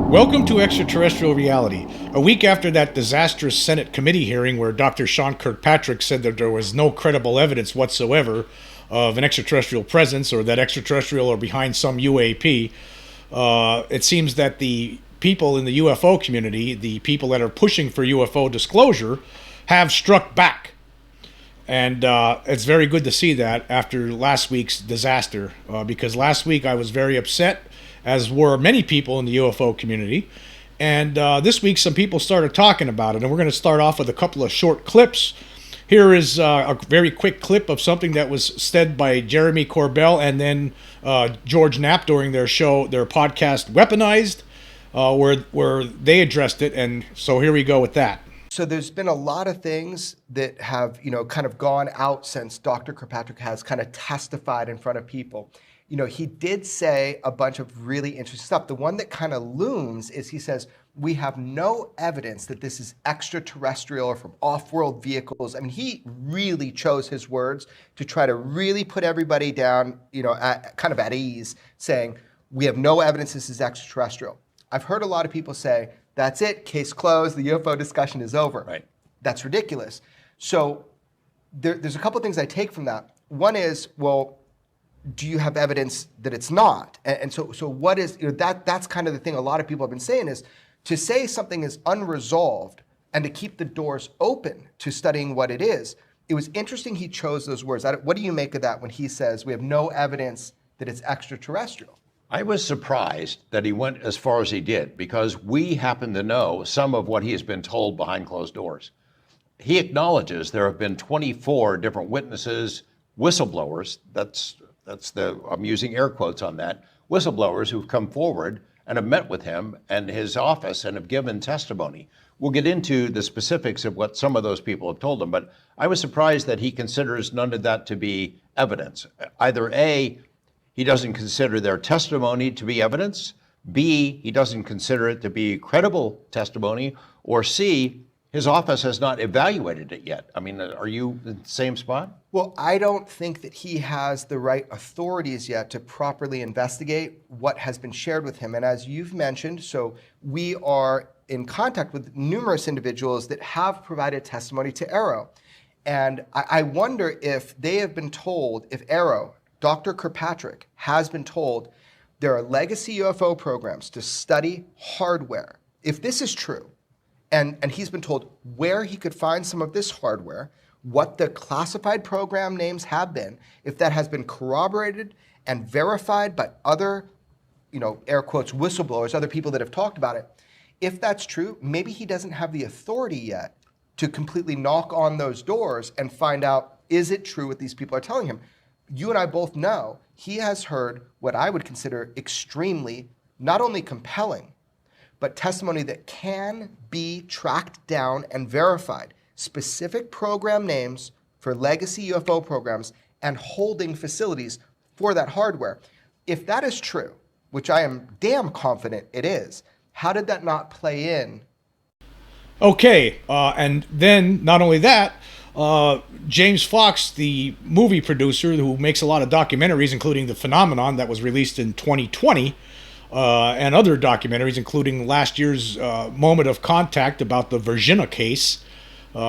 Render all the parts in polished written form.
Welcome to Extraterrestrial Reality. A week after that disastrous Senate committee hearing where Dr. Sean Kirkpatrick said that there was no credible evidence whatsoever of an extraterrestrial presence or that extraterrestrial are behind some UAP, it seems that the people in the UFO community, the people that are pushing for UFO disclosure, have struck back. And it's very good to see that after last week's disaster, because last week I was very upset, as were many people in the UFO community. And this week some people started talking about it, and we're going to start off with a couple of short clips. Here is a very quick clip of something that was said by Jeremy Corbell and then George Knapp during their show, their podcast Weaponized, where they addressed it. And so here we go with that. So there's been a lot of things that have, kind of gone out since Dr. Kirkpatrick has kind of testified in front of people. He did say a bunch of really interesting stuff. The one that kind of looms is he says, we have no evidence that this is extraterrestrial or from off-world vehicles. I mean, he really chose his words to try to really put everybody down, kind of at ease, saying, we have no evidence this is extraterrestrial. I've heard a lot of people say, that's it, case closed, the UFO discussion is over. Right. That's ridiculous. So there's a couple of things I take from that. One is, well, do you have evidence that it's not? And so what is, that's kind of the thing a lot of people have been saying is, to say something is unresolved and to keep the doors open to studying what it is. It was interesting he chose those words. What do you make of that when he says we have no evidence that it's extraterrestrial? I was surprised that he went as far as he did because we happen to know some of what he has been told behind closed doors. He acknowledges there have been 24 different witnesses, whistleblowers, I'm using air quotes on that, whistleblowers who've come forward and have met with him and his office and have given testimony. We'll get into the specifics of what some of those people have told him, but I was surprised that he considers none of that to be evidence. Either A, he doesn't consider their testimony to be evidence, B, he doesn't consider it to be credible testimony, or C, his office has not evaluated it yet. I mean, are you in the same spot? Well, I don't think that he has the right authorities yet to properly investigate what has been shared with him. And as you've mentioned, so we are in contact with numerous individuals that have provided testimony to AARO. And I wonder if they have been told, if AARO, Dr. Kirkpatrick, has been told there are legacy UFO programs to study hardware. If this is true, and he's been told where he could find some of this hardware, what the classified program names have been, if that has been corroborated and verified by other, air quotes, whistleblowers, other people that have talked about it, if that's true, maybe he doesn't have the authority yet to completely knock on those doors and find out, is it true what these people are telling him? You and I both know he has heard what I would consider extremely, not only compelling, but testimony that can be tracked down and verified. Specific program names for legacy UFO programs and holding facilities for that hardware. If that is true, which I am damn confident it is, how did that not play in? Okay, and then not only that, James Fox, the movie producer who makes a lot of documentaries, including The Phenomenon that was released in 2020, and other documentaries, including last year's Moment of Contact about the Virginia case. He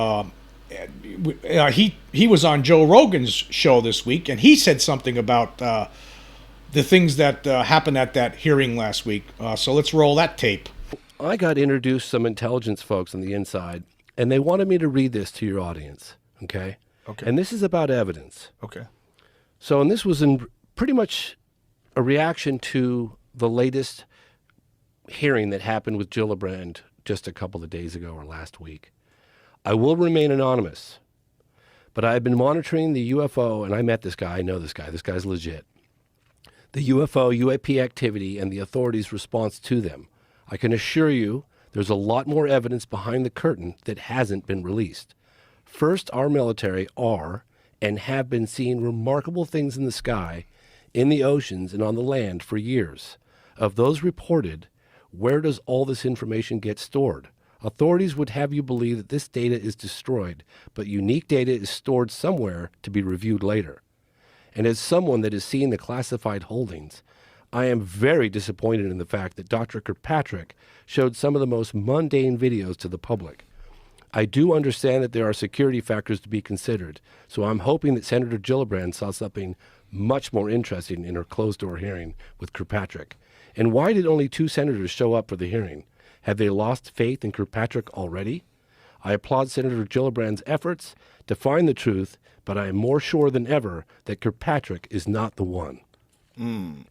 was on Joe Rogan's show this week, and he said something about the things that happened at that hearing last week. So let's roll that tape. I got introduced some intelligence folks on the inside, and they wanted me to read this to your audience, okay? Okay. And this is about evidence. Okay. So, and this was in pretty much a reaction to the latest hearing that happened with Gillibrand just a couple of days ago or last week. I will remain anonymous, but I've been monitoring the UFO, and I met this guy, I know this guy, this guy's legit. The UFO, UAP activity, and the authorities' response to them. I can assure you there's a lot more evidence behind the curtain that hasn't been released. First, our military are and have been seeing remarkable things in the sky, in the oceans, and on the land for years. Of those reported, where does all this information get stored? Authorities would have you believe that this data is destroyed, but unique data is stored somewhere to be reviewed later. And as someone that is seeing the classified holdings, I am very disappointed in the fact that Dr. Kirkpatrick showed some of the most mundane videos to the public. I do understand that there are security factors to be considered, so I'm hoping that Senator Gillibrand saw something much more interesting in her closed-door hearing with Kirkpatrick. And why did only 2 senators show up for the hearing? Have they lost faith in Kirkpatrick already? I applaud Senator Gillibrand's efforts to find the truth, but I am more sure than ever that Kirkpatrick is not the one.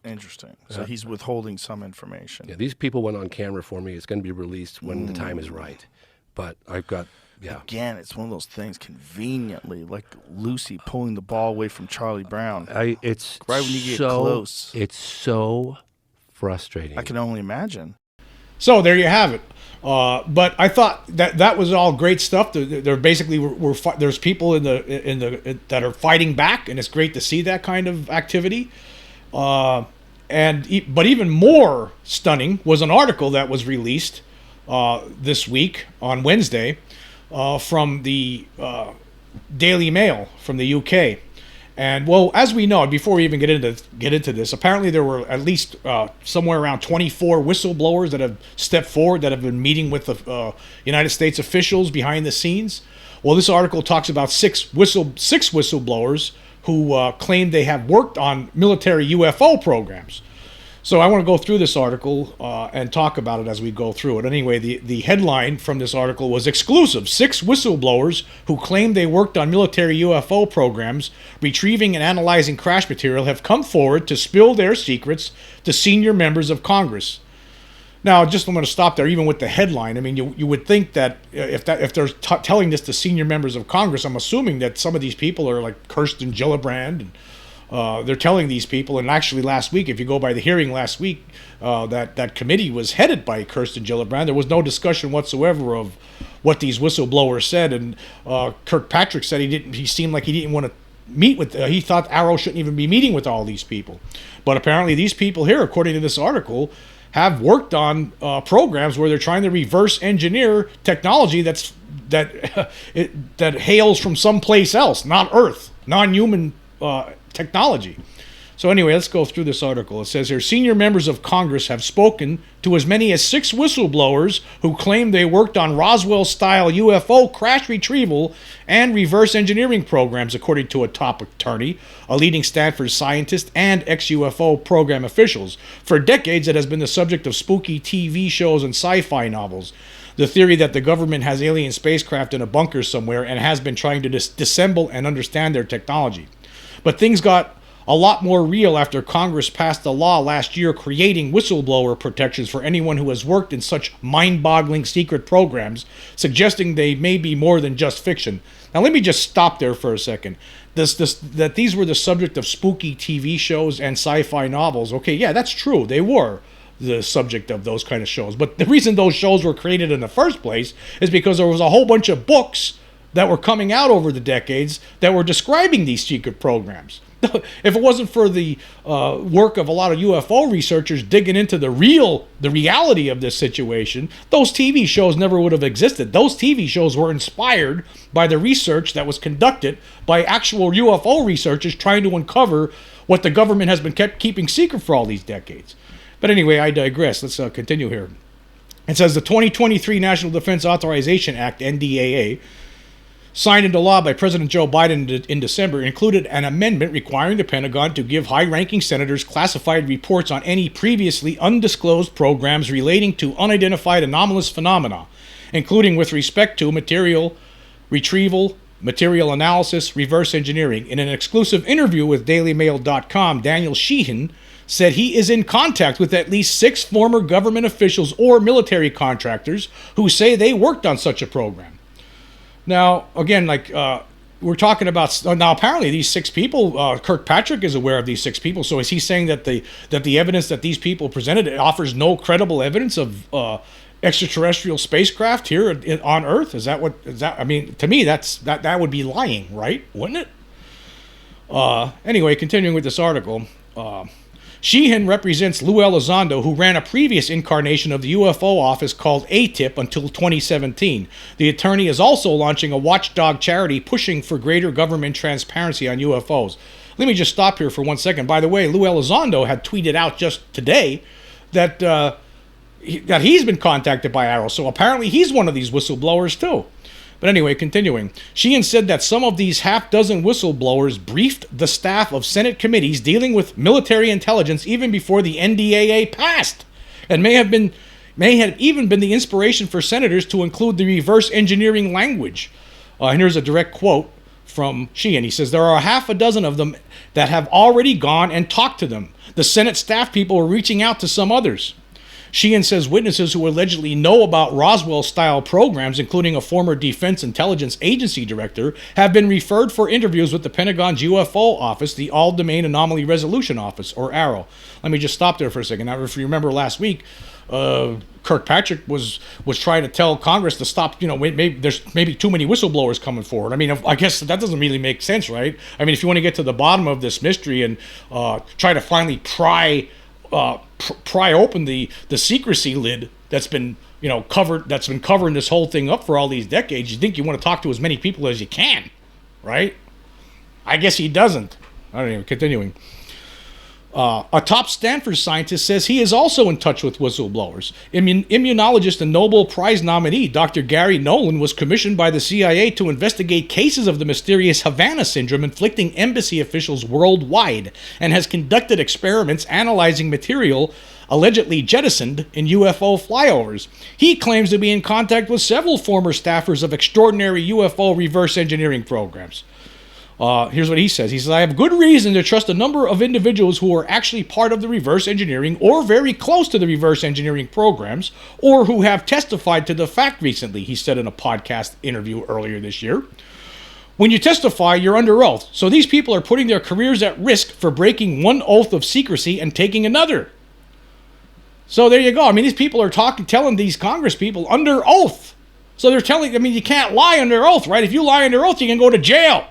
Interesting. So he's withholding some information. Yeah, these people went on camera for me. It's going to be released when the time is right. But I've got, Again, it's one of those things conveniently, like Lucy pulling the ball away from Charlie Brown. It's right when you get close. It's so frustrating. I can only imagine. So there you have it. But I thought that was all great stuff. There basically there's people that are fighting back, and it's great to see that kind of activity. But even more stunning was an article that was released this week on Wednesday from the Daily Mail from the UK. And well, as we know, before we even get into this, apparently there were at least somewhere around 24 whistleblowers that have stepped forward that have been meeting with the United States officials behind the scenes. Well, this article talks about six whistleblowers who claim they have worked on military UFO programs. So I want to go through this article and talk about it as we go through it. Anyway, the headline from this article was exclusive. 6 whistleblowers who claim they worked on military UFO programs, retrieving and analyzing crash material, have come forward to spill their secrets to senior members of Congress. Now, I'm going to stop there, even with the headline. I mean, you would think that if they're telling this to senior members of Congress, I'm assuming that some of these people are like Kirsten Gillibrand, and they're telling these people. And actually, last week, if you go by the hearing last week, that committee was headed by Kirsten Gillibrand. There was no discussion whatsoever of what these whistleblowers said. And Kirkpatrick said he seemed like he didn't want to meet with. He thought AARO shouldn't even be meeting with all these people. But apparently, these people here, according to this article, have worked on programs where they're trying to reverse engineer technology that hails from someplace else, not Earth, non-human technology. So anyway, let's go through this article. It says here, senior members of Congress have spoken to as many as 6 whistleblowers who claim they worked on Roswell-style UFO crash retrieval and reverse engineering programs, according to a top attorney, a leading Stanford scientist, and ex-UFO program officials. For decades, it has been the subject of spooky TV shows and sci-fi novels. The theory that the government has alien spacecraft in a bunker somewhere and has been trying to disassemble and understand their technology. But things got a lot more real after Congress passed a law last year creating whistleblower protections for anyone who has worked in such mind-boggling secret programs, suggesting they may be more than just fiction. Now let me just stop there for a second. That these were the subject of spooky TV shows and sci-fi novels. Okay, yeah, that's true. They were the subject of those kind of shows. But the reason those shows were created in the first place is because there was a whole bunch of books that were coming out over the decades that were describing these secret programs. If it wasn't for the work of a lot of UFO researchers digging into the reality of this situation, those TV shows never would have existed. Those TV shows were inspired by the research that was conducted by actual UFO researchers trying to uncover what the government has been keeping secret for all these decades. But anyway, I digress. Let's continue here. It says the 2023 National Defense Authorization Act, NDAA, signed into law by President Joe Biden in December, included an amendment requiring the Pentagon to give high-ranking senators classified reports on any previously undisclosed programs relating to unidentified anomalous phenomena, including with respect to material retrieval, material analysis, reverse engineering. In an exclusive interview with DailyMail.com, Daniel Sheehan said he is in contact with at least 6 former government officials or military contractors who say they worked on such a program. Now, again, we're talking about now. Apparently, these 6 people, Kirkpatrick is aware of these 6 people. So is he saying that the evidence that these people presented offers no credible evidence of extraterrestrial spacecraft here on Earth? Is that what? Is that? I mean, to me, that would be lying, right? Wouldn't it? Anyway, continuing with this article. Sheehan represents Lou Elizondo, who ran a previous incarnation of the UFO office called ATIP until 2017. The attorney is also launching a watchdog charity pushing for greater government transparency on UFOs. Let me just stop here for 1 second. By the way, Lou Elizondo had tweeted out just today that that he's been contacted by AARO, so apparently he's one of these whistleblowers too. But anyway, continuing. Sheehan said that some of these half-dozen whistleblowers briefed the staff of Senate committees dealing with military intelligence even before the NDAA passed, and may have even been the inspiration for senators to include the reverse engineering language. And here's a direct quote from Sheehan. He says, there are half a dozen of them that have already gone and talked to them. The Senate staff people are reaching out to some others. Sheehan says witnesses who allegedly know about Roswell-style programs, including a former Defense Intelligence Agency director, have been referred for interviews with the Pentagon's UFO office, the All-domain Anomaly Resolution Office, or AARO. Let me just stop there for a second. Now, if you remember last week, Kirkpatrick was trying to tell Congress to stop. There's maybe too many whistleblowers coming forward. I mean, I guess that doesn't really make sense, right? I mean, if you want to get to the bottom of this mystery and try to finally pry open the secrecy lid that's been covering this whole thing up for all these decades, you think you want to talk to as many people as you can, right? I guess he doesn't. I don't know. Continuing. A top Stanford scientist says he is also in touch with whistleblowers. Immunologist and Nobel Prize nominee Dr. Gary Nolan was commissioned by the CIA to investigate cases of the mysterious Havana syndrome inflicting embassy officials worldwide, and has conducted experiments analyzing material allegedly jettisoned in UFO flyovers. He claims to be in contact with several former staffers of extraordinary UFO reverse engineering programs. Here's what he says. He says, I have good reason to trust a number of individuals who are actually part of the reverse engineering or very close to the reverse engineering programs, or who have testified to the fact recently, he said in a podcast interview earlier this year. When you testify, you're under oath. So these people are putting their careers at risk for breaking one oath of secrecy and taking another. So there you go. I mean, these people are telling these Congress people under oath. So they're telling, you can't lie under oath, right? If you lie under oath, you can go to jail.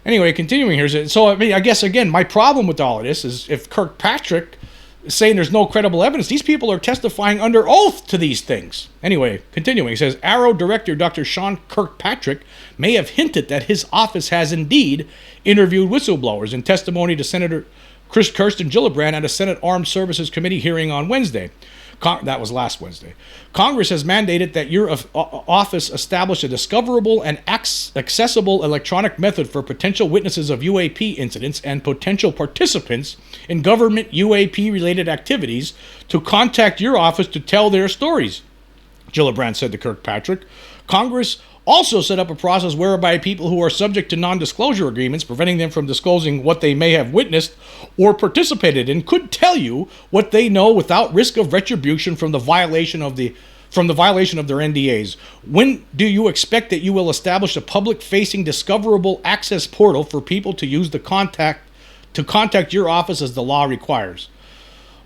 Anyway, continuing here. So, I guess, again, my problem with all of this is if Kirkpatrick is saying there's no credible evidence, these people are testifying under oath to these things. Anyway, continuing. He says, AARO Director Dr. Sean Kirkpatrick may have hinted that his office has indeed interviewed whistleblowers in testimony to Senator Kirsten Gillibrand at a Senate Armed Services Committee hearing on Wednesday. That was last Wednesday. Congress has mandated that your office establish a discoverable and accessible electronic method for potential witnesses of UAP incidents and potential participants in government UAP-related activities to contact your office to tell their stories, Gillibrand said to Kirkpatrick. Congress also set up a process whereby people who are subject to non-disclosure agreements preventing them from disclosing what they may have witnessed or participated in could tell you what they know without risk of retribution from the violation of their NDAs. When do you expect that you will establish a public-facing discoverable access portal for people to use to contact your office as the law requires?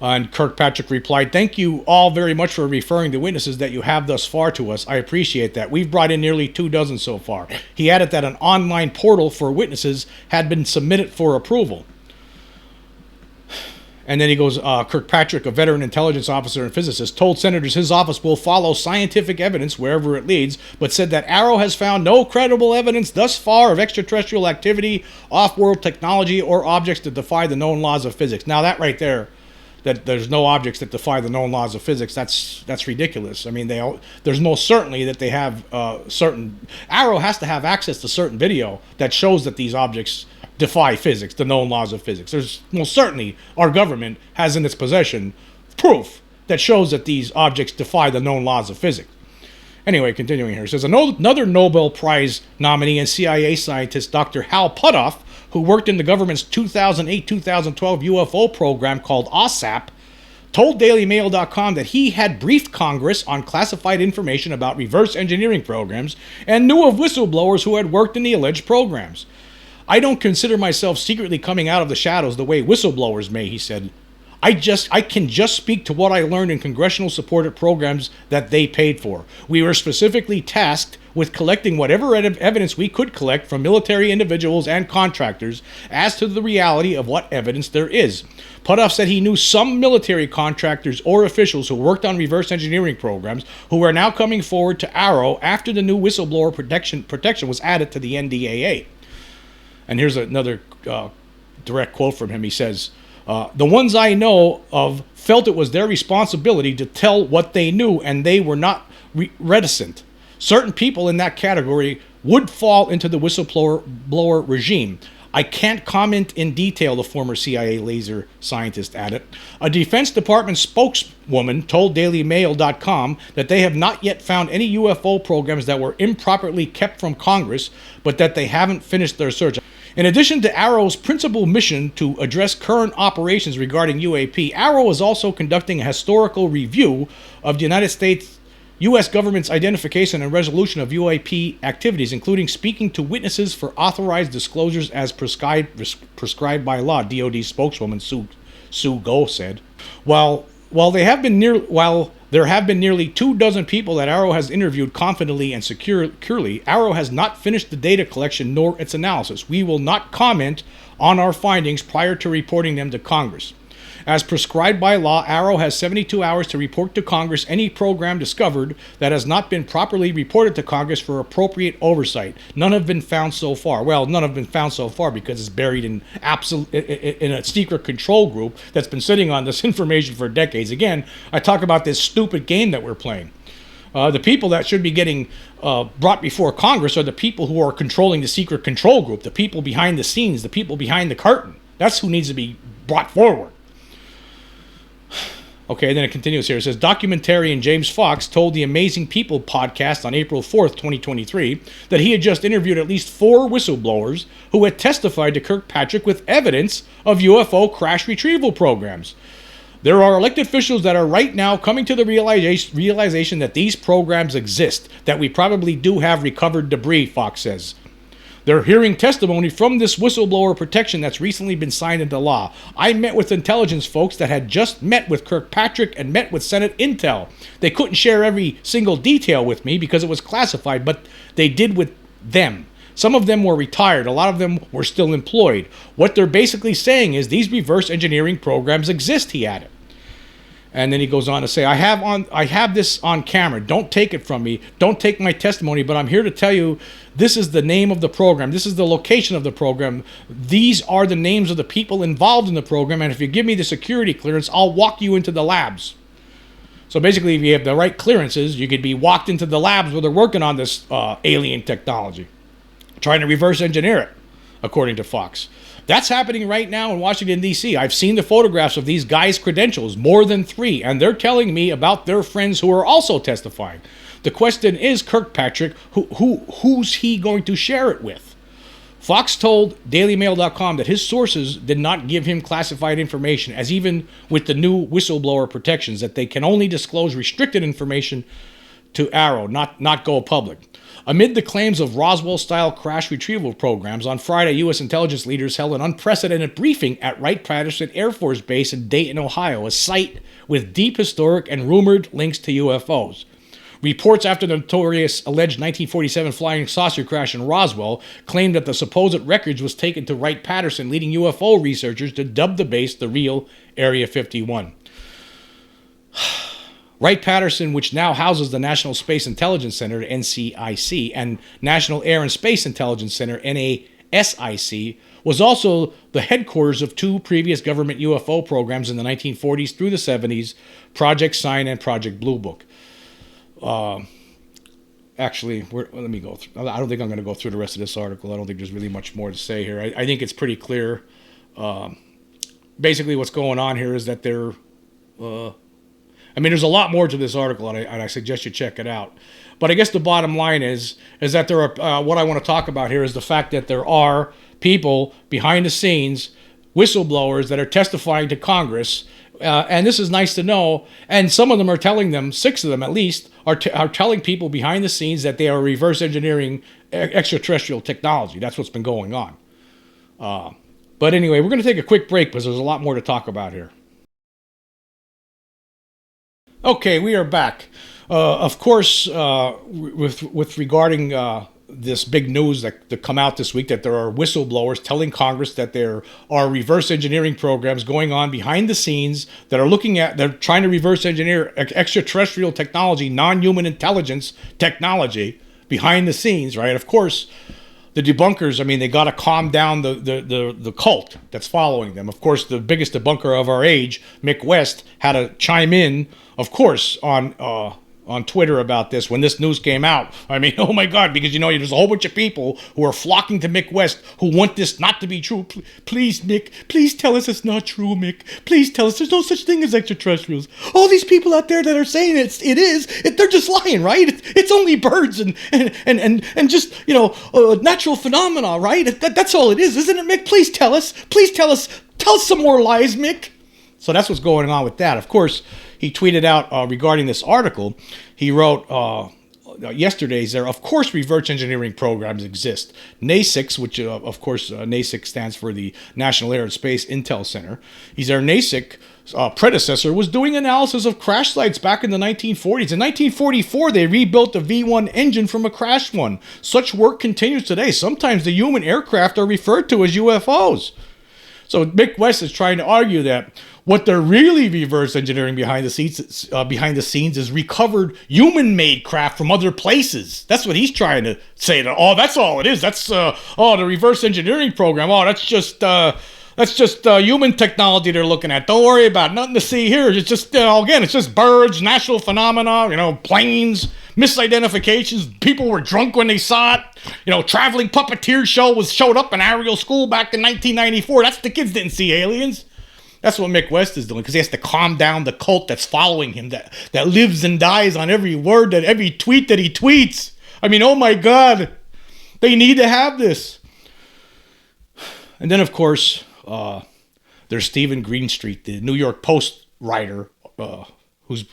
And Kirkpatrick replied, thank you all very much for referring the witnesses that you have thus far to us. I appreciate that. We've brought in nearly 24 so far. He added that an online portal for witnesses had been submitted for approval. And then he goes, Kirkpatrick, a veteran intelligence officer and physicist, told senators his office will follow scientific evidence wherever it leads, but said that AARO has found no credible evidence thus far of extraterrestrial activity, off-world technology, or objects that defy the known laws of physics. Now that right there, that there's no objects that defy the known laws of physics, that's ridiculous. I mean, there's most certainly that they have certain... AARO has to have access to certain video that shows that these objects defy physics, the known laws of physics. There's most certainly our government has in its possession proof that shows that these objects defy the known laws of physics. Anyway, continuing here, it says another Nobel Prize nominee and CIA scientist, Dr. Hal Puthoff, who worked in the government's 2008-2012 UFO program called OSAP, told DailyMail.com that he had briefed Congress on classified information about reverse engineering programs and knew of whistleblowers who had worked in the alleged programs. I don't consider myself secretly coming out of the shadows the way whistleblowers may, he said. I can just speak to what I learned in congressional supported programs that they paid for. We were specifically tasked with collecting whatever evidence we could collect from military individuals and contractors as to the reality of what evidence there is. Puthoff said he knew some military contractors or officials who worked on reverse engineering programs who are now coming forward to AARO after the new whistleblower protection was added to the NDAA. And here's another direct quote from him. He says, the ones I know of felt it was their responsibility to tell what they knew, and they were not reticent. Certain people in that category would fall into the whistleblower regime. I can't comment in detail, the former CIA laser scientist added. A Defense Department spokeswoman told DailyMail.com that they have not yet found any UFO programs that were improperly kept from Congress, but that they haven't finished their search. In addition to AARO's principal mission to address current operations regarding UAP, AARO is also conducting a historical review of the U.S. government's identification and resolution of UAP activities, including speaking to witnesses for authorized disclosures as prescribed by law, DoD spokeswoman Sue Go said. While there have been nearly 24 people that AARO has interviewed confidently and securely, AARO has not finished the data collection nor its analysis. We will not comment on our findings prior to reporting them to Congress. As prescribed by law, AARO has 72 hours to report to Congress any program discovered that has not been properly reported to Congress for appropriate oversight. None have been found so far. Well, none have been found so far because it's buried in a secret control group that's been sitting on this information for decades. Again, I talk about this stupid game that we're playing. The people that should be getting brought before Congress are the people who are controlling the secret control group, the people behind the scenes, the people behind the curtain. That's who needs to be brought forward. Okay, then it continues here. It says, documentarian James Fox told the Amazing People podcast on April 4th, 2023, that he had just interviewed at least 4 whistleblowers who had testified to Kirkpatrick with evidence of UFO crash retrieval programs. There are elected officials that are right now coming to the realization that these programs exist, that we probably do have recovered debris, Fox says. They're hearing testimony from this whistleblower protection that's recently been signed into law. I met with intelligence folks that had just met with Kirkpatrick and met with Senate Intel. They couldn't share every single detail with me because it was classified, but they did with them. Some of them were retired. A lot of them were still employed. What they're basically saying is these reverse engineering programs exist, he added. And then he goes on to say, I have this on camera. Don't take it from me. Don't take my testimony, but I'm here to tell you this is the name of the program. This is the location of the program. These are the names of the people involved in the program, and if you give me the security clearance, I'll walk you into the labs. So basically, if you have the right clearances, you could be walked into the labs where they're working on this alien technology, trying to reverse engineer it, according to Fox. That's happening right now in Washington, D.C. I've seen the photographs of these guys' credentials, more than 3, and they're telling me about their friends who are also testifying. The question is, Kirkpatrick, who's he going to share it with? Fox told DailyMail.com that his sources did not give him classified information, as even with the new whistleblower protections, that they can only disclose restricted information to AARO, not go public. Amid the claims of Roswell-style crash retrieval programs, on Friday, U.S. intelligence leaders held an unprecedented briefing at Wright-Patterson Air Force Base in Dayton, Ohio, a site with deep historic and rumored links to UFOs. Reports after the notorious alleged 1947 flying saucer crash in Roswell claimed that the supposed wreckage was taken to Wright-Patterson, leading UFO researchers to dub the base the real Area 51. Wright-Patterson, which now houses the National Space Intelligence Center, NCIC, and National Air and Space Intelligence Center, NASIC, was also the headquarters of 2 previous government UFO programs in the 1940s through the 70s, Project Sign and Project Blue Book. Actually, let me go through. I don't think I'm going to go through the rest of this article. I don't think there's really much more to say here. I think it's pretty clear. Basically, what's going on here is that they're... there's a lot more to this article, and I suggest you check it out. But I guess the bottom line is that there are, what I want to talk about here is the fact that there are people behind the scenes, whistleblowers that are testifying to Congress, and this is nice to know. And some of them are telling them, 6 of them at least, are telling people behind the scenes that they are reverse engineering extraterrestrial technology. That's what's been going on. But anyway, we're going to take a quick break because there's a lot more to talk about here. Okay, we are back. Of course, with regarding this big news that come out this week, that there are whistleblowers telling Congress that there are reverse engineering programs going on behind the scenes that are they're trying to reverse engineer extraterrestrial technology, non-human intelligence technology behind the scenes, right? Of course, the debunkers, I mean, they got to calm down the cult that's following them. Of course, the biggest debunker of our age, Mick West, had to chime in, of course, on Twitter about this when this news came out. I mean, oh my God, because, there's a whole bunch of people who are flocking to Mick West who want this not to be true. Please, Mick, please tell us it's not true, Mick. Please tell us there's no such thing as extraterrestrials. All these people out there that are saying it is, they're just lying, right? It's only birds and just, natural phenomena, right? That's all it is, isn't it, Mick? Please tell us. Tell us some more lies, Mick. So that's what's going on with that. Of course, he tweeted out regarding this article. He wrote yesterday, there, of course, reverse engineering programs exist. NASIC, which, of course, NASIC stands for the National Air and Space Intel Center. Their NASIC predecessor was doing analysis of crash sites back in the 1940s. In 1944, they rebuilt the V-1 engine from a crashed one. Such work continues today. Sometimes the human aircraft are referred to as UFOs. So Mick West is trying to argue that what they're really reverse engineering behind the scenes is recovered human-made craft from other places. That's what he's trying to say. That's all it is. That's the reverse engineering program. That's just human technology they're looking at. Don't worry about it. Nothing to see here. It's just again, it's just birds, natural phenomena. Planes, misidentifications. People were drunk when they saw it. Traveling puppeteer showed up in Ariel School back in 1994. That's the kids didn't see aliens. That's what Mick West is doing, because he has to calm down the cult that's following him, that lives and dies on every word, every tweet that he tweets. I mean, oh my God, they need to have this. And then, of course, there's Stephen Greenstreet, the New York Post writer, who's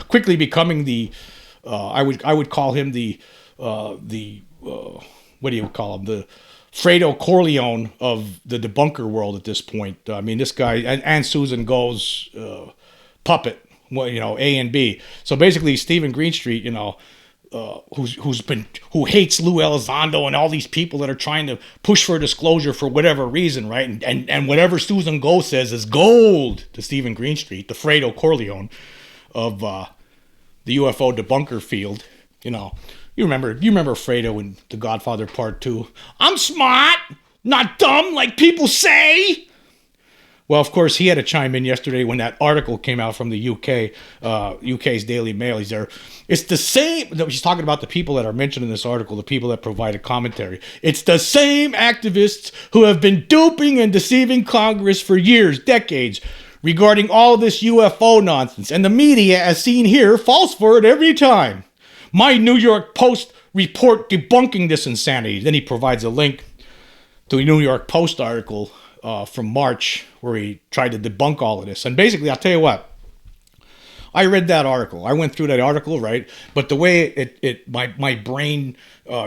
quickly becoming the I would call him the what do you call him, the Fredo Corleone of the debunker world at this point. I mean, this guy and Susan Go's puppet, A and B. So basically, Stephen Greenstreet, who hates Lou Elizondo and all these people that are trying to push for disclosure for whatever reason, right? And whatever Susan Go says is gold to Stephen Greenstreet, the Fredo Corleone of the UFO debunker field. You remember Fredo in The Godfather Part 2. I'm smart, not dumb like people say. Well, of course, he had to chime in yesterday when that article came out from the UK's Daily Mail. It's the same. He's talking about the people that are mentioned in this article, the people that provided commentary. It's the same activists who have been duping and deceiving Congress for years, decades, regarding all this UFO nonsense. And the media, as seen here, falls for it every time. My New York Post report debunking this insanity. Then he provides a link to a New York Post article from March where he tried to debunk all of this. And basically, I'll tell you what, I read that article. I went through that article, right? But the way my brain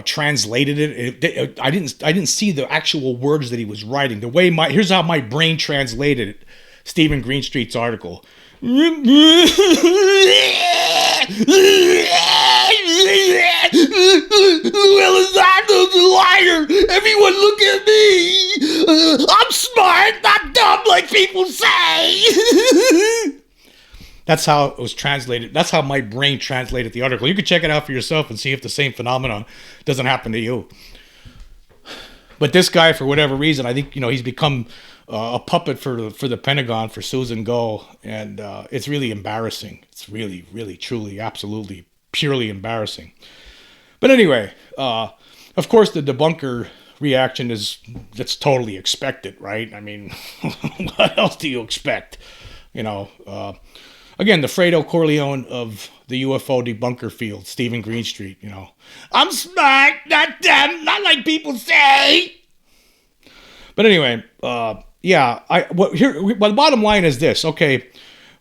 translated it, I didn't see the actual words that he was writing. Here's how my brain translated it. Stephen Greenstreet's article. Elizondo's a liar. Everyone look at me. I'm smart, not dumb like people say. That's how it was translated. That's how my brain translated the article. You can check it out for yourself and see if the same phenomenon doesn't happen to you. But this guy, for whatever reason, I think he's become a puppet for the Pentagon, for Susan Go, and it's really embarrassing. It's really, really, truly, absolutely, purely embarrassing. But anyway, of course, the debunker reaction that's totally expected, right? I mean, what else do you expect? Again, the Fredo Corleone of the UFO debunker field, Stephen Greenstreet. I'm smart, not dumb, not like people say. But anyway, the bottom line is this. Okay,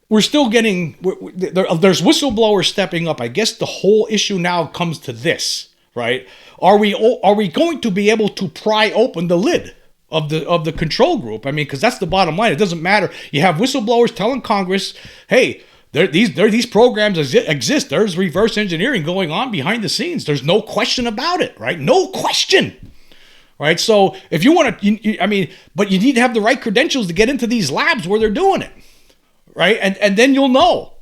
we're still getting there's whistleblowers stepping up. I guess the whole issue now comes to this, right? Are we going to be able to pry open the lid of the control group? I mean, because that's the bottom line. It doesn't matter. You have whistleblowers telling Congress, hey, These programs exist. There's reverse engineering going on behind the scenes. There's no question about it, right? No question, right? So if you want to, but you need to have the right credentials to get into these labs where they're doing it, right? And then you'll know.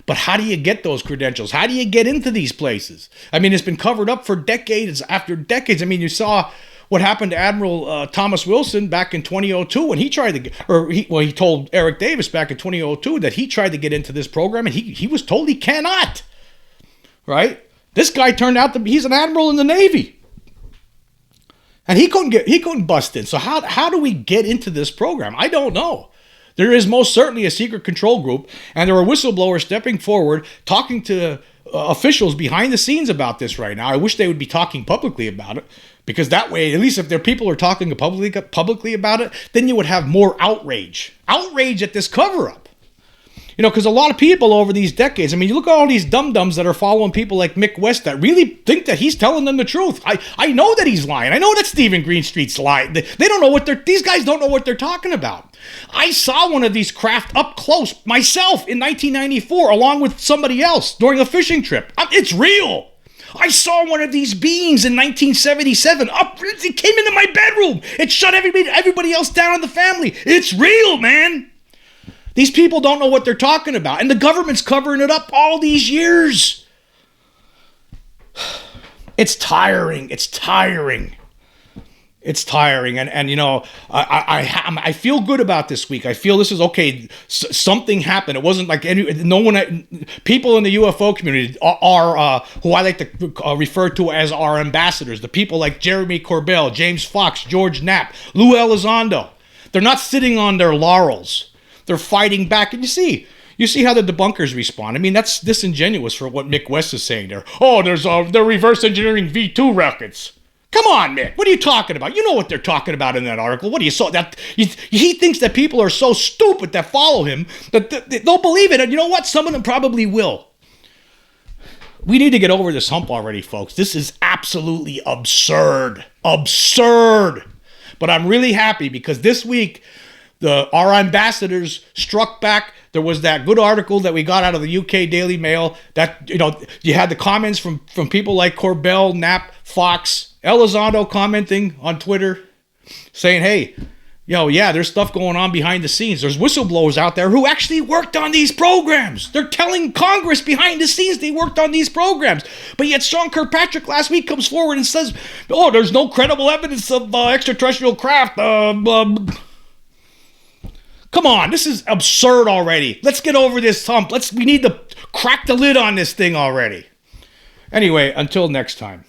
But how do you get those credentials? How do you get into these places? I mean, it's been covered up for decades after decades. I mean, you saw what happened to Admiral Thomas Wilson back in 2002 when he tried to, he told Eric Davis back in 2002 that he tried to get into this program and he was told he cannot, right? This guy turned out to be, he's an admiral in the Navy. And he couldn't bust in. So how do we get into this program? I don't know. There is most certainly a secret control group, and there are whistleblowers stepping forward, talking to officials behind the scenes about this right now. I wish they would be talking publicly about it, because that way, at least if their people are talking publicly about it, then you would have more outrage at this cover-up. You know, because a lot of people over these decades, I mean, you look at all these dum-dums that are following people like Mick West that really think that he's telling them the truth. I know that he's lying. I know that Stephen Greenstreet's lying. They don't know these guys don't know what they're talking about. I saw one of these craft up close myself in 1994 along with somebody else during a fishing trip. It's real. I saw one of these beings in 1977 it came into my bedroom. It shut everybody else down in the family. It's real, man. These people don't know what they're talking about, and the government's covering it up all these years. It's tiring. And you know, I feel good about this week. I feel this is okay. Something happened. It wasn't like people in the UFO community are who I like to refer to as our ambassadors. The people like Jeremy Corbell, James Fox, George Knapp, Lou Elizondo. They're not sitting on their laurels. They're fighting back. And you see how the debunkers respond. I mean, that's disingenuous for what Mick West is saying there. Oh, they're reverse engineering V2 records. Come on, Mick. What are you talking about? You know what they're talking about in that article. What do you saw that? He thinks that people are so stupid that follow him that they'll believe it. And you know what? Some of them probably will. We need to get over this hump already, folks. This is absolutely absurd. Absurd. But I'm really happy because this week, our ambassadors struck back. There was that good article that we got out of the UK Daily Mail that, you know, you had the comments from people like Corbell, Knapp, Fox, Elizondo commenting on Twitter saying, hey, there's stuff going on behind the scenes. There's whistleblowers out there who actually worked on these programs. They're telling Congress behind the scenes they worked on these programs. But yet Sean Kirkpatrick last week comes forward and says, oh, there's no credible evidence of extraterrestrial craft. Come on, this is absurd already. Let's get over this hump. We need to crack the lid on this thing already. Anyway, until next time.